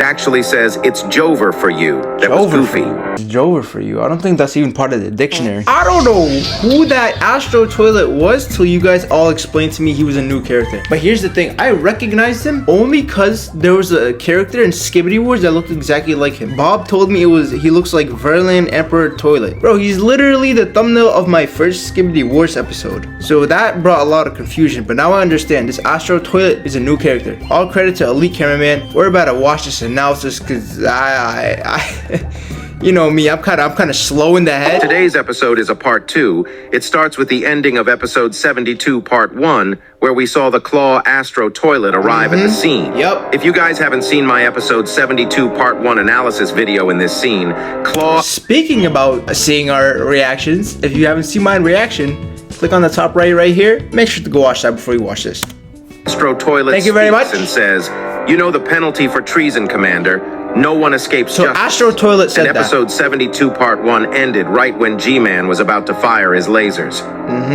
actually says it's Jover for you. That was goofy. Jover for you. I don't think that's even part of the dictionary. I don't know who that Astro Toilet was till you guys all explained to me he was a new character. But here's the thing, I recognized him only because there was a character in Skibidi Wars that looked exactly like him. Bob told me he looks like Verlaine Emperor Toilet. Bro, he's literally the thumbnail of my first Skibidi Wars episode. So that brought a lot of confusion, but now I understand this Astro Toilet is a new character. All credit to Elite Cameraman. We're about to watch this analysis because you know me, I'm kind of slow in the head. Today's episode is a part 2. It starts with the ending of episode 72 part 1, where we saw the Claw Astro Toilet arrive at the scene. Yep. If you guys haven't seen my episode 72 part 1 analysis video in this scene, Claw... Speaking about seeing our reactions, if you haven't seen my reaction, click on the top right here. Make sure to go watch that before you watch this. Astro Toilet Thank you very much. And says, you know the penalty for treason, Commander. No one escapes so justice. Astro Toilet said and episode 72 part 1 ended right when G-Man was about to fire his lasers.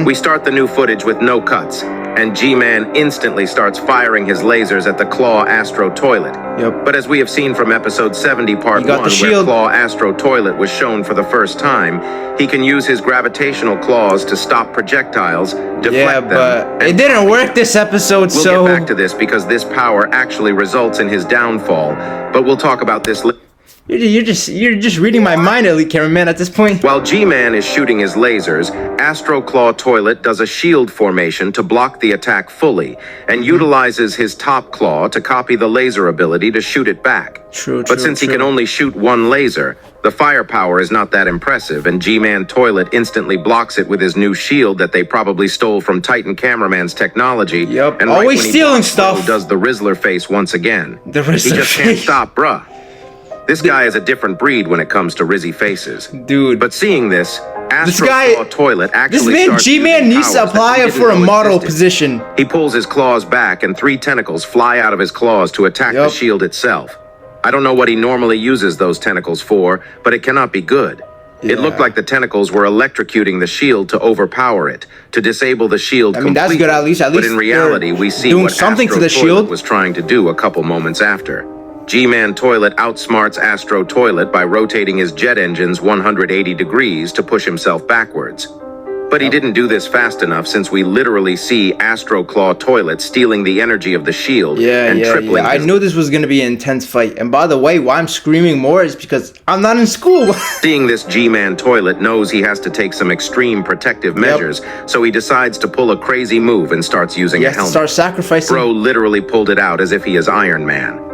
We start the new footage with no cuts, and G-Man instantly starts firing his lasers at the Claw Astro Toilet. Yep. But as we have seen from episode 70 part 1, where Claw Astro Toilet was shown for the first time, he can use his gravitational claws to stop projectiles, deflect them. But it didn't work this episode, so... We'll get back to this because this power actually results in his downfall, but we'll talk about this later. You're just reading my mind, Elite Cameraman, at this point. While G-Man is shooting his lasers, Astro Claw Toilet does a shield formation to block the attack fully, and utilizes his top claw to copy the laser ability to shoot it back. But since he can only shoot one laser, the firepower is not that impressive, and G-Man Toilet instantly blocks it with his new shield that they probably stole from Titan Cameraman's technology. Yep, and always right when he stealing stuff. Does the Rizzler face once again. The Rizzler He just can't face. stop, bruh. This guy is a different breed when it comes to Rizzy faces. Dude. But seeing this, Astro Claw Toilet actually this man starts G-Man using needs to powers apply that it he for a didn't know model existed. position. He pulls his claws back and 3 tentacles fly out of his claws to attack the shield itself. I don't know what he normally uses those tentacles for, but it cannot be good. It looked like the tentacles were electrocuting the shield to overpower it, to disable the shield completely. That's good, at least But in reality, we see doing what something Astro to the Toilet shield was trying to do a couple moments after. G-Man Toilet outsmarts Astro Toilet by rotating his jet engines 180 degrees to push himself backwards. But he didn't do this fast enough, since we literally see Astro Claw Toilet stealing the energy of the shield and tripling I knew this was going to be an intense fight. And by the way, why I'm screaming more is because I'm not in school. Seeing this, G-Man Toilet knows he has to take some extreme protective measures, so he decides to pull a crazy move and starts using a helmet. Start sacrificing. Bro literally pulled it out as if he is Iron Man.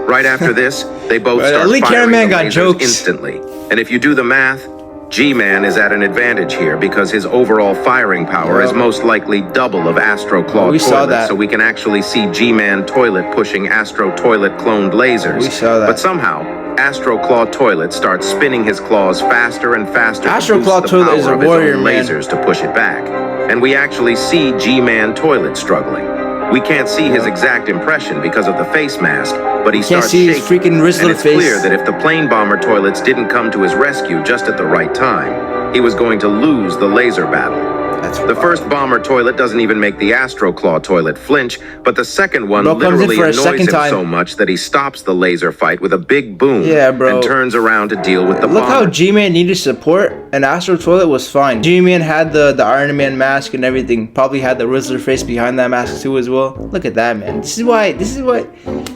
Right after this, they both start Elite firing Cameraman the got lasers jokes. instantly. And if you do the math, G-Man is at an advantage here because his overall firing power is most likely double of Astro Claw Toilet, saw that. so we can actually see G-Man Toilet pushing Astro Toilet cloned lasers. We saw that. But somehow, Astro Claw Toilet starts spinning his claws faster and faster Astro to Claw boost the Toilet power is a of his warrior, own man. lasers to push it back. And we actually see G-Man Toilet struggling. We can't see his exact impression because of the face mask, but he starts see shaking. his freaking Rizzler and it's face. clear that if the plane bomber toilets didn't come to his rescue just at the right time, he was going to lose the laser battle. The first bomber toilet doesn't even make the Astro Claw Toilet flinch, but the second one literally annoys him so much that he stops the laser fight with a big boom and turns around to deal with the bomber. Look how G-Man needed support and Astro Toilet was fine. G-Man had the Iron Man mask and everything. Probably had the Rizzler face behind that mask too as well. Look at that, man. This is why,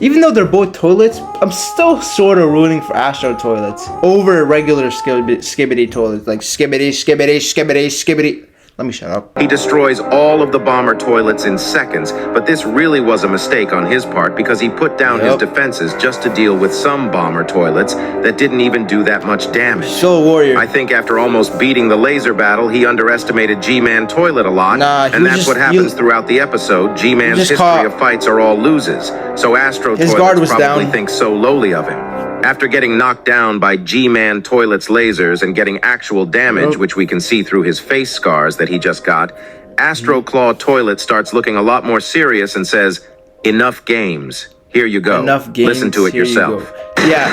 even though they're both toilets, I'm still sort of rooting for Astro Toilets over regular Skibidi toilets. Like Skibidi, Skibidi, Skibidi, Skibidi. Let me shut up. He destroys all of the bomber toilets in seconds, but this really was a mistake on his part because he put down his defenses just to deal with some bomber toilets that didn't even do that much damage. Still a warrior. I think after almost beating the laser battle, he underestimated G-Man Toilet a lot, and that's what happens throughout the episode. G-Man's history of fights are all loses, so Astro Toilet probably thinks so lowly of him. After getting knocked down by G-Man Toilet's lasers and getting actual damage, which we can see through his face scars that he just got, Astro Claw Toilet starts looking a lot more serious and says, "Enough games. Here you go. Enough games. Listen to it yourself." Yeah.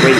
Wait.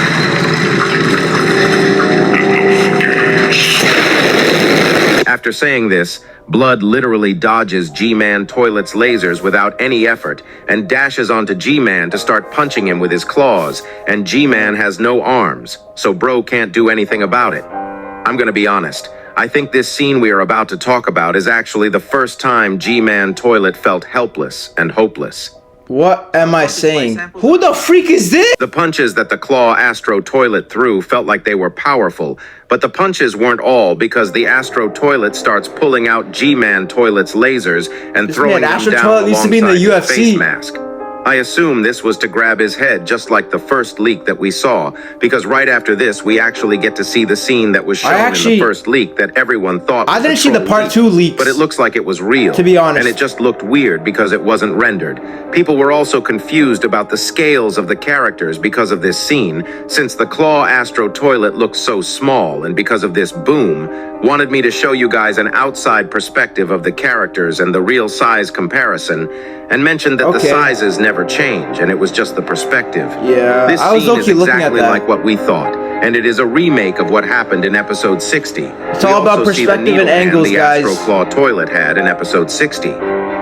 After saying this, Blood literally dodges G-Man Toilet's lasers without any effort and dashes onto G-Man to start punching him with his claws, and G-Man has no arms, so Bro can't do anything about it. I'm gonna be honest, I think this scene we are about to talk about is actually the first time G-Man Toilet felt helpless and hopeless. What am I saying? Who the freak is this? The punches that the Claw Astro Toilet threw felt like they were powerful, but the punches weren't all because the Astro Toilet starts pulling out G-Man Toilet's lasers and throwing them down alongside his face mask. I assume this was to grab his head, just like the first leak that we saw, because right after this, we actually get to see the scene that was shown in the first leak that everyone thought was I didn't see the part 2 leaks. But it looks like it was real, to be honest. and it just looked weird because it wasn't rendered. People were also confused about the scales of the characters because of this scene, since the Claw Astro Toilet looks so small, and because of this boom, wanted me to show you guys an outside perspective of the characters and the real size comparison, and mentioned that the sizes never change, and it was just the perspective. Yeah, this scene is exactly like what we thought, and it is a remake of what happened in episode 60. It's all about perspective and angles, guys. The Astro Claw Toilet had in episode 60.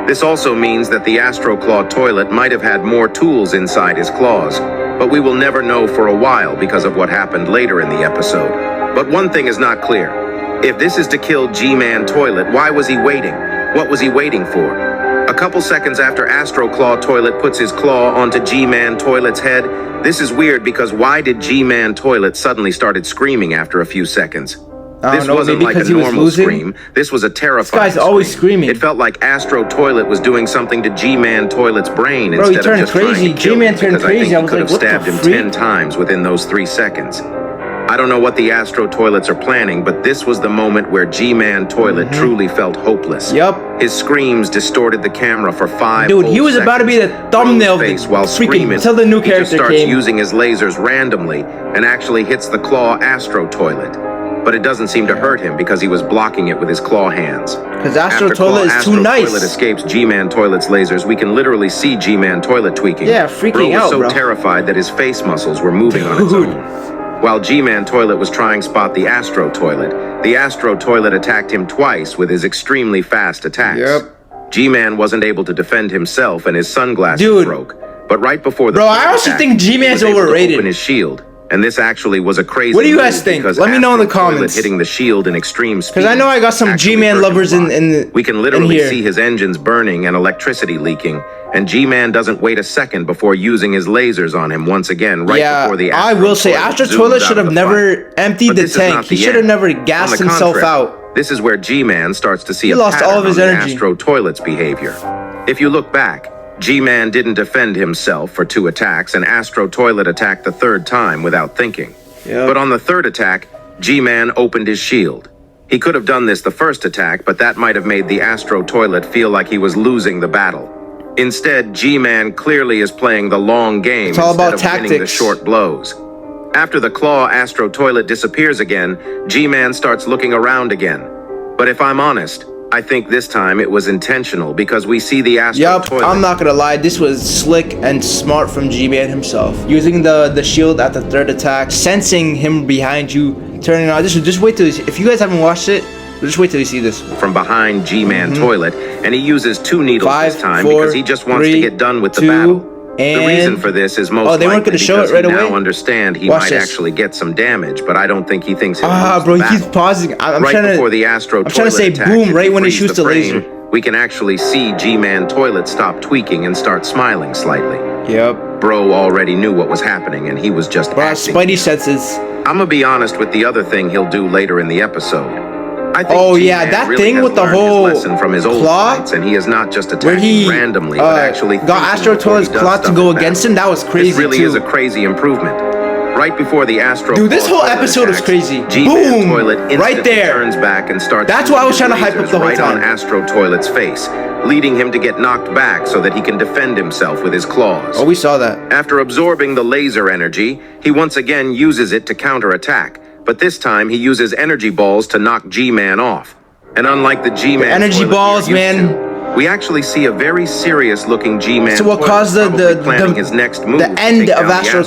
This also means that the Astro Claw Toilet might have had more tools inside his claws, but we will never know for a while because of what happened later in the episode. But one thing is not clear. If this is to kill G-Man Toilet, why was he waiting? What was he waiting for? A couple seconds after Astro Claw Toilet puts his claw onto G-Man Toilet's head, this is weird because why did G-Man Toilet suddenly started screaming after a few seconds? This wasn't like a normal scream. This was a terrifying This guy's always screaming. It felt like Astro Toilet was doing something to G-Man Toilet's brain instead of just trying to kill him, because I think he could have what stabbed him 10 times within those 3 seconds. I don't know what the Astro Toilets are planning, but this was the moment where G-Man Toilet truly felt hopeless. Yup. His screams distorted the camera for 5 Dude, he was seconds. about to be the thumbnail of the while screaming until the new character he just starts came. using his lasers randomly and actually hits the Claw Astro Toilet. But it doesn't seem to hurt him because he was blocking it with his claw hands. Because Astro Toilet is too nice. Toilet escapes G-Man Toilet's lasers, we can literally see G-Man Toilet tweaking. Yeah, freaking out, Bro was so terrified that his face muscles were moving on its own. While G-Man Toilet was trying to spot the Astro Toilet, the Astro Toilet attacked him twice with his extremely fast attacks. Yep. G-Man wasn't able to defend himself and his sunglasses broke. But right before the I also think G-Man's overrated. Open his shield. And this actually was a crazy What do you guys think? Let me know in the comments. Hitting the shield in extreme speed. Because I know I got some G-Man lovers in We can literally see his engines burning and electricity leaking. And G-Man doesn't wait a second before using his lasers on him once again, before the Astro I will say, Astro Toilet should have never emptied the tank. He should have never gassed himself out. This is where G-Man starts to see a lost all of his energy. Astro Toilet's behavior. If you look back, G-Man didn't defend himself for 2 attacks, and Astro Toilet attacked the 3rd time without thinking. Yep. But on the 3rd attack, G-Man opened his shield. He could have done this the 1st attack, but that might have made the Astro Toilet feel like he was losing the battle. Instead, G-Man clearly is playing the long game instead of winning the short blows. After the Claw Astro Toilet disappears again, G-Man starts looking around again. But if I'm honest, I think this time it was intentional because we see the Astro Toilet. I'm not gonna lie, this was slick and smart from G-Man himself. Using the shield at the 3rd attack, sensing him behind you, turning on. Just wait till if you guys haven't watched it, just wait till you see this. From behind G-Man Toilet, and he uses 2 needles this time because he just wants to get done with the battle. The reason for this is most they weren't likely gonna show it right because he away? now understand he might actually get some damage, but I don't think he thinks he'll lose bro, the he keeps battle. pausing. I'm Right trying before the Astro I'm trying to Toilet say attack, boom if right when he freeze shoots the frame, laser. we can actually see G-Man Toilet stop tweaking and start smiling slightly. Yep. Bro already knew what was happening, and he was just acting. Spidey senses. I'm gonna be honest with the other thing he'll do later in the episode. I think that really thing has with the learned his whole lesson from his old claw, fights, and he is not just where attacking he randomly, but actually got Astro Toilet's claw to go against him. That was crazy. This really is a crazy improvement. Right before the Astro Dude, this whole Toilet episode was attacks, crazy. G-Man Boom! Toilet instantly Right there. turns back and starts. That's why I was trying to hype up the whole right time. on Astro Toilet's face, leading him to get knocked back so that he can defend himself with his claws. Oh, we saw that. After absorbing the laser energy, he once again uses it to counterattack, but this time he uses energy balls to knock G-Man off. And unlike the G-Man energy balls, man, We actually see a very serious-looking G-Man. So what caused his next move the end of Astro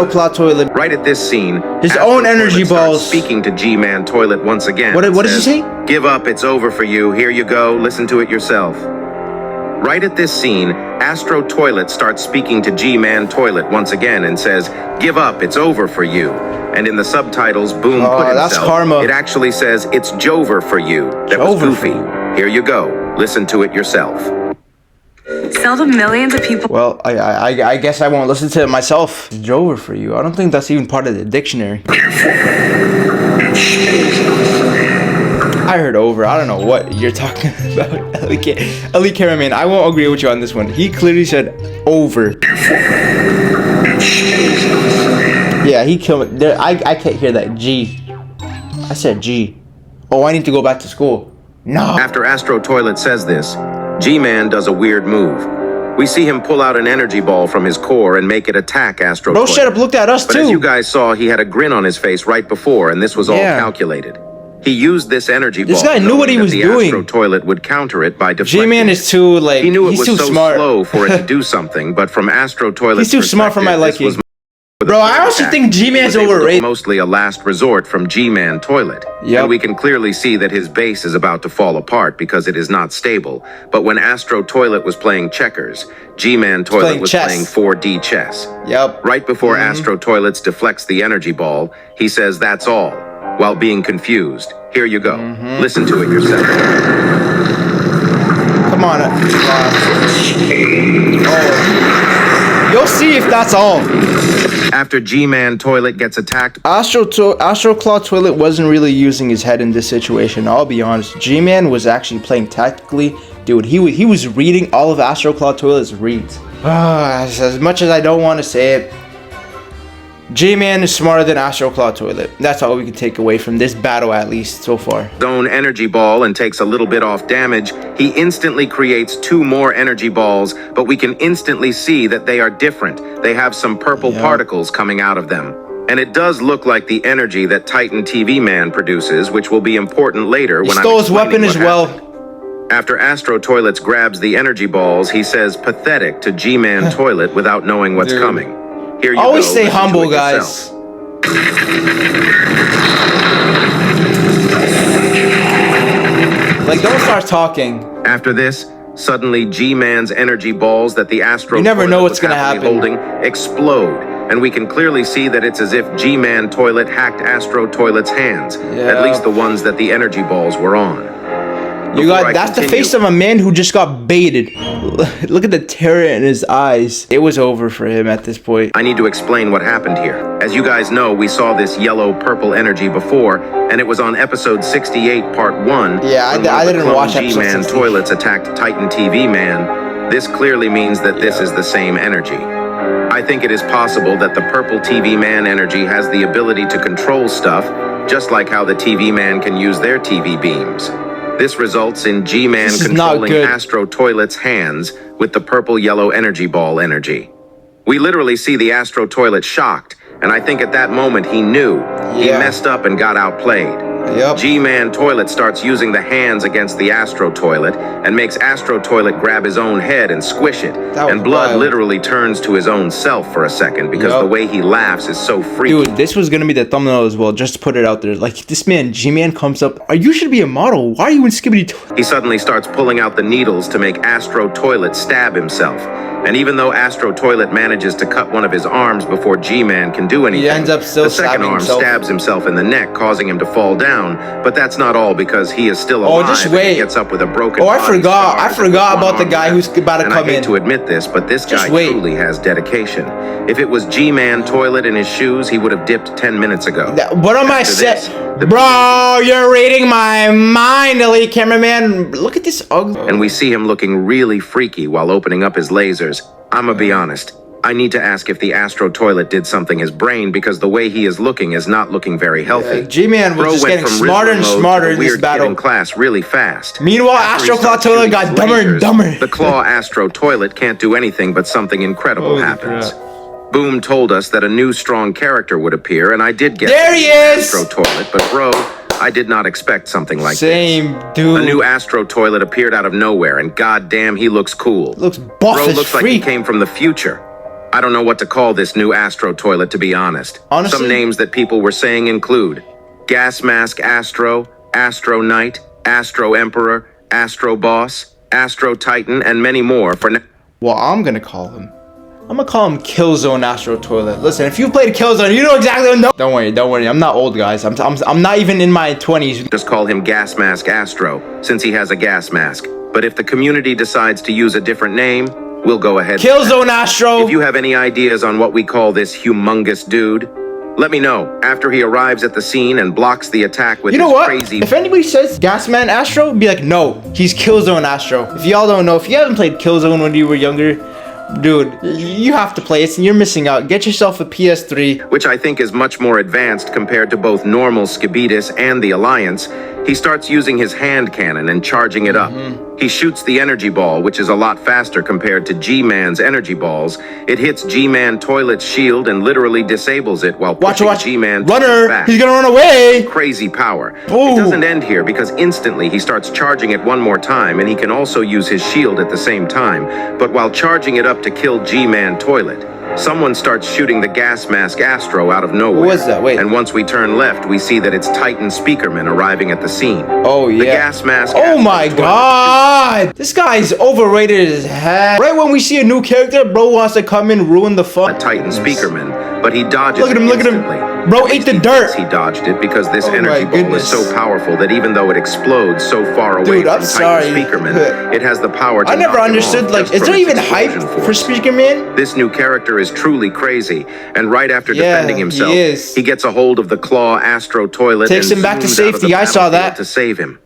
Cloud Toilet? Right at this scene, his Astro own energy Toilet balls. Speaking to G-Man Toilet once again. What did he say? Give up, it's over for you. Here you go. Listen to it yourself. Right at this scene, Astro Toilet starts speaking to G-Man Toilet once again and says, "Give up, it's over for you." And in the subtitles, Boom put himself. That's karma. It actually says, "It's Jover for you." That was goofy. Here you go. Listen to it yourself. Sell to millions of people. Well, I guess I won't listen to it myself. It's Jover for you. I don't think that's even part of the dictionary. I heard over. I don't know what you're talking about. Elite Cameraman, I won't agree with you on this one. He clearly said over. Yeah, he killed me. There, I can't hear that G. I said G. Oh, I need to go back to school. No. After Astro Toilet says this, G-Man does a weird move. We see him pull out an energy ball from his core and make it attack Astro Toilet. Bro, shut up, looked at us but too. As you guys saw, he had a grin on his face right before, and this was all calculated. He used this energy ball. This guy knew what he was doing. Astro Toilet would counter it by deflecting. G-Man is too, like, he knew it he's was too so smart. slow for it to do something, but from Astro Toilet's he's too smart for my liking. Bro, I honestly think G-Man's overrated. Mostly a last resort from G-Man Toilet. Yep. And we can clearly see that his base is about to fall apart because it is not stable. But when Astro Toilet was playing checkers, G-Man Toilet was playing 4D chess. Yep. Right before Astro Toilets deflects the energy ball, he says that's all, while being confused. Here you go. Listen to it yourself. Come on. You'll see if that's all. After G-Man Toilet gets attacked, Astro Cloud Toilet wasn't really using his head in this situation, I'll be honest. G-Man was actually playing tactically. Dude, he was reading all of Astro Cloud Toilet's reads. As much as I don't want to say it, G-Man is smarter than Astro Cloud Toilet. That's all we can take away from this battle, at least so far. His own energy ball and takes a little bit off damage. He instantly creates 2 more energy balls, but we can instantly see that they are different. They have some purple particles coming out of them. And it does look like the energy that Titan TV Man produces, which will be important later when he stole his weapon as well. After Astro Toilets grabs the energy balls, he says pathetic to G-Man Toilet without knowing what's coming. Here you always go, stay humble, guys. Like, don't start talking. After this, suddenly G-Man's energy balls that the Astro you never Toilet know what's gonna happen. Holding explode, and we can clearly see that it's as if G-Man Toilet hacked Astro Toilet's hands, at least the ones that the energy balls were on. That's the face of a man who just got baited. Look at the terror in his eyes. It was over for him at this point. I need to explain what happened here. As you guys know, we saw this yellow-purple energy before, and it was on episode 68, part 1. Yeah, I didn't watch episode 68. G-Man Toilets attacked Titan TV Man. This clearly means that this is the same energy. I think it is possible that the purple TV Man energy has the ability to control stuff, just like how the TV Man can use their TV beams. This results in G-Man controlling Astro Toilet's hands with the purple-yellow energy ball energy. We literally see the Astro Toilet shocked, and I think at that moment he knew. He messed up and got outplayed. G-Man Toilet starts using the hands against the Astro Toilet and makes Astro Toilet grab his own head and squish it. And blood literally turns to his own self for a second because the way he laughs is so freaky. Dude, this was gonna be the thumbnail as well, just to put it out there. Like, this man, G-Man, comes up. You should be a model. Why are you in Skibidi? He suddenly starts pulling out the needles to make Astro Toilet stab himself. And even though Astro Toilet manages to cut one of his arms before G-Man can do anything, he ends up still the second arm stabs himself in the neck, causing him to fall down. But that's not all, because he is still alive. Just wait. And he gets up with a broken I forgot about the guy who's about to come in. And I hate to admit this, but this guy truly has dedication. If it was G-Man Toilet in his shoes, he would have dipped 10 minutes ago. What am I saying? Bro, you're reading my mind, Elite Cameraman. Look at this ugly. And we see him looking really freaky while opening up his lasers. I'ma be honest. I need to ask if the Astro Toilet did something his brain, because the way he is looking is not looking very healthy. G-Man was just getting smarter and smarter in this battle. In class really fast. Meanwhile, Astro Claw Toilet got dumber and dumber. The Claw Astro Toilet can't do anything, but something incredible happens. Boom told us that a new strong character would appear, and I did get there he is! Astro Toilet, but bro, I did not expect something like Same, this. dude. A new Astro toilet appeared out of nowhere, and goddamn, he looks cool. Looks buff Bro as looks freak. like he came from the future. I don't know what to call this new Astro toilet, to be honest. Honestly? Some names that people were saying include Gas Mask Astro, Astro Knight, Astro Emperor, Astro Boss, Astro Titan, and many more for now. Well, I'm gonna call him Killzone Astro Toilet. Listen, if you played Killzone, you know exactly what. No. Don't worry. I'm not old, guys. I'm not even in my 20s. Just call him Gas Mask Astro, since he has a gas mask. But if the community decides to use a different name, we'll go ahead. Killzone Astro. If you have any ideas on what we call this humongous dude, let me know after he arrives at the scene and blocks the attack with his crazy. If anybody says Gasman Astro, be like, no, he's Killzone Astro. If y'all don't know, if you haven't played Killzone when you were younger, dude, you have to play it, and you're missing out. Get yourself a PS3. Which I think is much more advanced compared to both normal Skibidis and the Alliance. He starts using his hand cannon and charging it up. He shoots the energy ball, which is a lot faster compared to G-Man's energy balls. It hits G-Man Toilet's shield and literally disables it while pushing G-Man Runner! back. He's gonna run away! Crazy power. Ooh. It doesn't end here because instantly he starts charging it one more time, and he can also use his shield at the same time. But while charging it up to kill G-Man Toilet, someone starts shooting the Gas Mask Astro out of nowhere. What was that? Wait. And once we turn left, we see that it's Titan Speakerman arriving at the scene. Oh, yeah. The Gas Mask Oh Astro my Toilet god! This guy's overrated as heck. Right when we see a new character, bro wants to come in, ruin the fun. Titan Speakerman, but he dodges Look at him, look at him. instantly. Bro ate the dirt. He dodged it because this Oh energy my ball goodness. is so powerful that even though it explodes so far away Dude, I'm from sorry. Titan Speakerman, it has the power to I never knock him understood, off like, just is from there its even hype explosion for force. Speakerman? This new character is truly crazy, and right after Yeah, defending himself, he is. he gets a hold of the Claw Astro Toilet Takes and him back to zooms out of the safety. I saw battlefield that. to save him.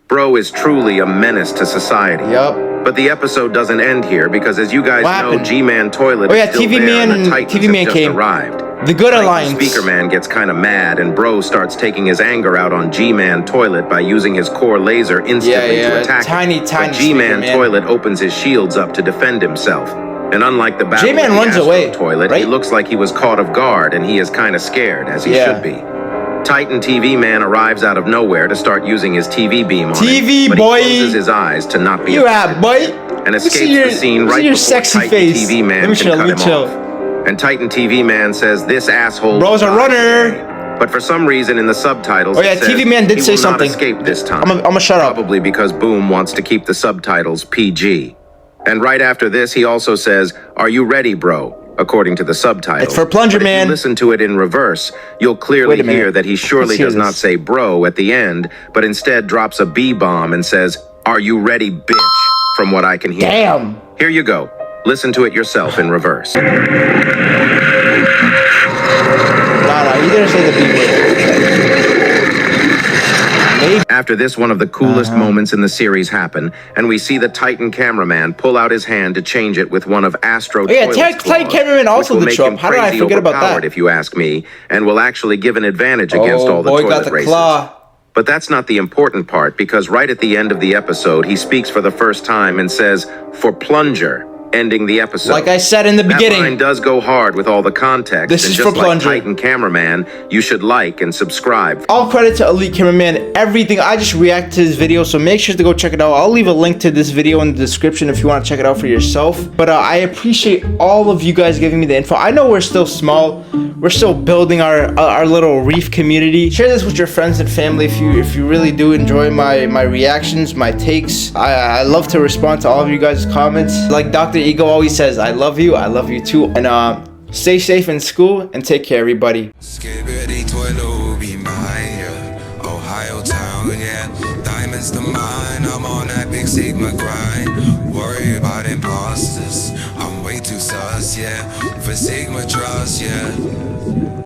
Bro is truly a menace to society. Yup. But the episode doesn't end here because, as you guys What know, happened? G-Man Toilet Oh, yeah, is still TV there Man and the and Titans TV have Man just came. arrived. The Good Titan Alliance. Speakerman gets kind of mad, and Bro starts taking his anger out on G-Man Toilet by using his core laser instantly to attack Tiny him. But Speakerman. G-Man Toilet opens his shields up to defend himself. And unlike the battle G-Man with the runs Astro away, Toilet, right? he looks like he was caught off guard, and he is kind of scared, as he should be. Titan TV Man arrives out of nowhere to start using his TV beam on TV him, but boy. he closes his eyes to not be You affected at, boy? and escapes the scene right your before sexy Titan face. TV Man Let me can chill, cut let me him chill. off. And Titan TV Man says this asshole Bro's a died runner. today. But for some reason in the subtitles, Oh yeah, it says TV Man did he say will not something. escape this time. I'm gonna shut up. Probably because Boom wants to keep the subtitles PG. And right after this, he also says, "Are you ready, bro?" According to the subtitles. It's for Plunger But if Man. you listen to it in reverse, you'll clearly Wait a minute. hear that he surely Let's hear does not this. say bro at the end, but instead drops a B-bomb and says, "Are you ready, bitch?" From what I can hear. Damn. Here you go. Listen to it yourself in reverse. Nah, you didn't say the B word. After this, one of the coolest moments in the series happen, and we see the Titan cameraman pull out his hand to change it with one of Astro yeah, Toilet's Titan claws, cameraman also which will did make show him up. How did I crazy forget about overpowered, that? if you ask me, and will actually give an advantage against all the boy toilet got the races. claw. But that's not the important part, because right at the end of the episode, he speaks for the first time and says, "For Plunger," ending the episode. Like I said in the That beginning. line does go hard with all the context. This and is just for like Plunger. Titan Cameraman, you should like and subscribe. All credit to Elite Cameraman, everything. I just react to his video, so make sure to go check it out. I'll leave a link to this video in the description if you want to check it out for yourself. But I appreciate all of you guys giving me the info. I know we're still small. We're still building our little reef community. Share this with your friends and family if you really do enjoy my reactions, my takes. I love to respond to all of you guys' comments. Like Dr. Ego always says, I love you too. And stay safe in school and take care, everybody. Skibidi toilet be mine, yeah. Ohio town, yeah. Diamonds to mine, I'm on that big Sigma grind. Worry about imposters, I'm way too sus, yeah. For Sigma trust, yeah.